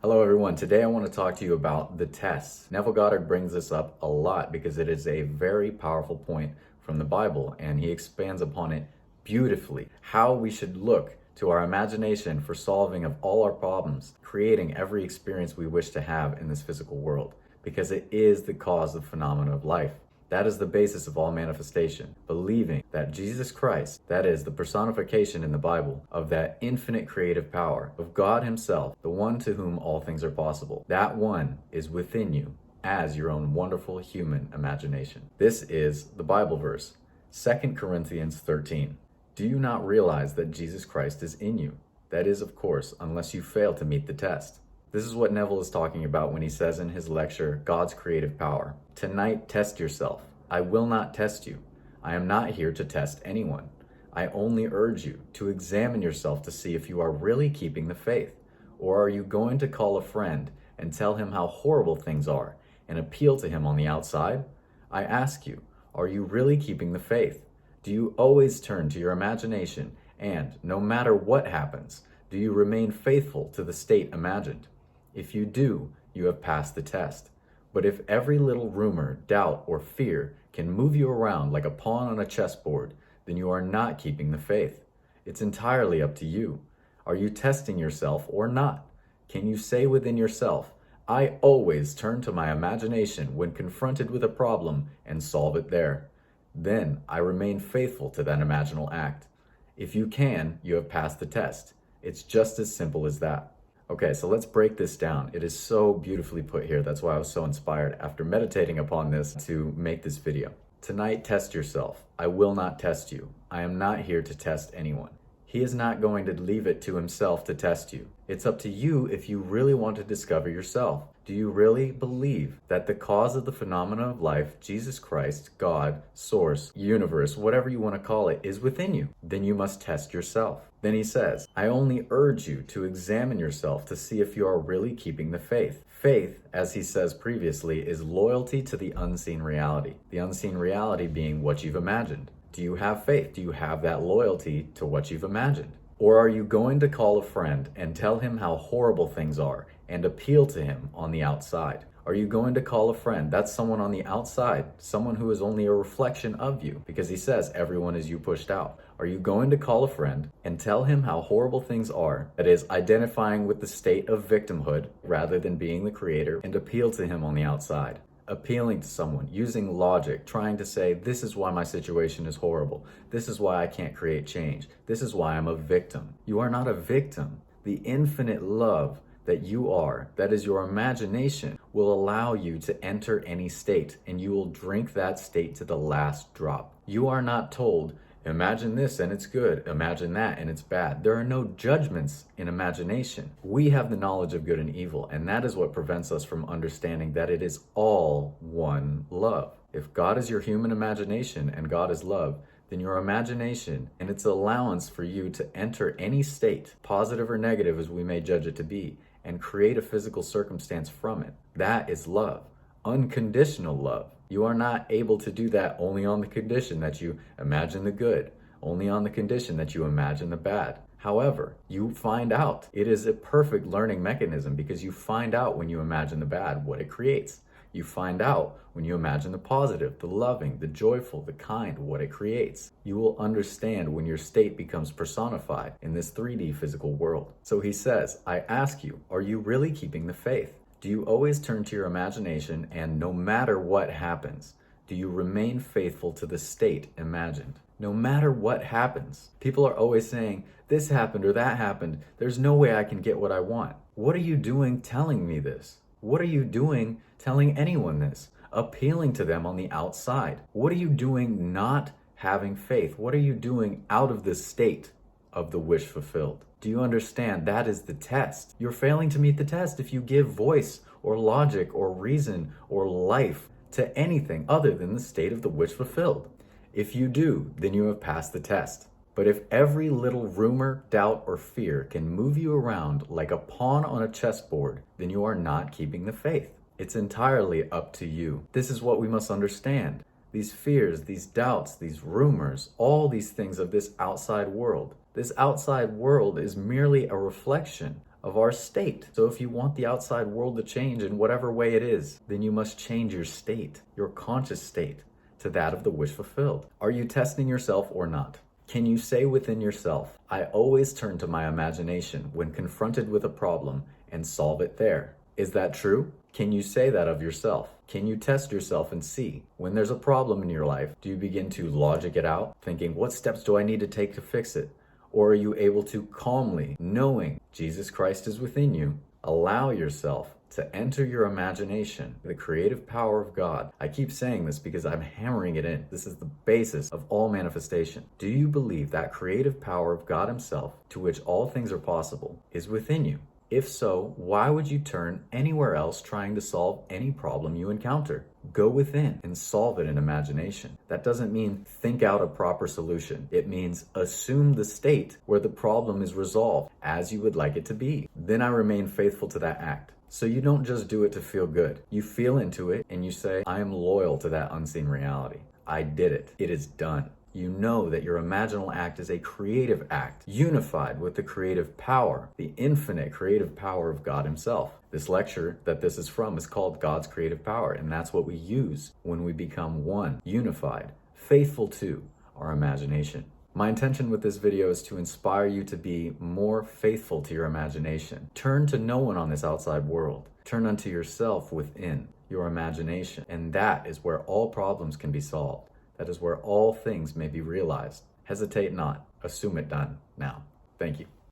Hello everyone, today I want to talk to you about the tests. Neville Goddard brings this up a lot because it is a very powerful point from the Bible and he expands upon it beautifully. How we should look to our imagination for solving of all our problems, creating every experience we wish to have in this physical world, because it is the cause of phenomena of life. That is the basis of all manifestation, believing that Jesus Christ, that is the personification in the Bible of that infinite creative power of God himself, the one to whom all things are possible. That one is within you as your own wonderful human imagination. This is the Bible verse, 2 Corinthians 13. Do you not realize that Jesus Christ is in you? That is, of course, unless you fail to meet the test. This is what Neville is talking about when he says in his lecture, God's creative power. Tonight, test yourself. I will not test you. I am not here to test anyone. I only urge you to examine yourself to see if you are really keeping the faith. Or are you going to call a friend and tell him how horrible things are and appeal to him on the outside? I ask you, are you really keeping the faith? Do you always turn to your imagination and, no matter what happens, do you remain faithful to the state imagined? If you do, you have passed the test. But if every little rumor, doubt, or fear can move you around like a pawn on a chessboard, then you are not keeping the faith. It's entirely up to you. Are you testing yourself or not? Can you say within yourself, I always turn to my imagination when confronted with a problem and solve it there. Then I remain faithful to that imaginal act. If you can, you have passed the test. It's just as simple as that. Okay, so let's break this down. It is so beautifully put here. That's why I was so inspired after meditating upon this to make this video. Tonight, test yourself. I will not test you. I am not here to test anyone. He is not going to leave it to himself to test you. It's up to you if you really want to discover yourself. Do you really believe that the cause of the phenomena of life, Jesus Christ, God, source, universe, whatever you want to call it, is within you? Then you must test yourself. Then he says, I only urge you to examine yourself to see if you are really keeping the faith. Faith, as he says previously, is loyalty to the unseen reality. The unseen reality being what you've imagined. Do you have faith? Do you have that loyalty to what you've imagined? Or are you going to call a friend and tell him how horrible things are and appeal to him on the outside? Are you going to call a friend? That's someone on the outside, someone who is only a reflection of you, because he says everyone is you pushed out. Are you going to call a friend and tell him how horrible things are, that is, identifying with the state of victimhood rather than being the creator, and appeal to him on the outside? Appealing to someone, using logic, trying to say, this is why my situation is horrible. This is why I can't create change. This is why I'm a victim. You are not a victim. The infinite love that you are, that is your imagination, will allow you to enter any state, and you will drink that state to the last drop. You are not told, imagine this and it's good, imagine that and it's bad. There are no judgments in imagination. We have the knowledge of good and evil, and that is what prevents us from understanding that it is all one love. If God is your human imagination and God is love, then your imagination and its allowance for you to enter any state, positive or negative as we may judge it to be, and create a physical circumstance from it, that is love. Unconditional love. You are not able to do that only on the condition that you imagine the good, only on the condition that you imagine the bad. However, you find out. It is a perfect learning mechanism because you find out when you imagine the bad what it creates. You find out when you imagine the positive, the loving, the joyful, the kind, what it creates. You will understand when your state becomes personified in this 3D physical world. So he says, I ask you, are you really keeping the faith? Do you always turn to your imagination and no matter what happens, do you remain faithful to the state imagined? No matter what happens, people are always saying, this happened or that happened. There's no way I can get what I want. What are you doing telling me this? What are you doing telling anyone this? Appealing to them on the outside. What are you doing not having faith? What are you doing out of the state of the wish fulfilled? Do you understand that is the test? You're failing to meet the test if you give voice or logic or reason or life to anything other than the state of the wish fulfilled. If you do, then you have passed the test. But if every little rumor, doubt, or fear can move you around like a pawn on a chessboard, then you are not keeping the faith. It's entirely up to you. This is what we must understand. These fears, these doubts, these rumors, all these things of this outside world. This outside world is merely a reflection of our state. So if you want the outside world to change in whatever way it is, then you must change your state, your conscious state, to that of the wish fulfilled. Are you testing yourself or not? Can you say within yourself, I always turn to my imagination when confronted with a problem and solve it there? Is that true? Can you say that of yourself? Can you test yourself and see, when there's a problem in your life, do you begin to logic it out, thinking, what steps do I need to take to fix it? Or are you able to calmly, knowing Jesus Christ is within you, allow yourself to enter your imagination, the creative power of God? I keep saying this because I'm hammering it in. This is the basis of all manifestation. Do you believe that creative power of God Himself, to which all things are possible, is within you? If so, why would you turn anywhere else trying to solve any problem you encounter? Go within and solve it in imagination. That doesn't mean think out a proper solution. It means assume the state where the problem is resolved as you would like it to be. Then I remain faithful to that act. So you don't just do it to feel good. You feel into it and you say, I am loyal to that unseen reality. I did it. It is done. You know that your imaginal act is a creative act, unified with the creative power, the infinite creative power of God Himself. This lecture that this is from is called God's Creative Power, and that's what we use when we become one, unified, faithful to our imagination. My intention with this video is to inspire you to be more faithful to your imagination. Turn to no one on this outside world. Turn unto yourself within your imagination, and that is where all problems can be solved. That is where all things may be realized. Hesitate not. Assume it done now. Thank you.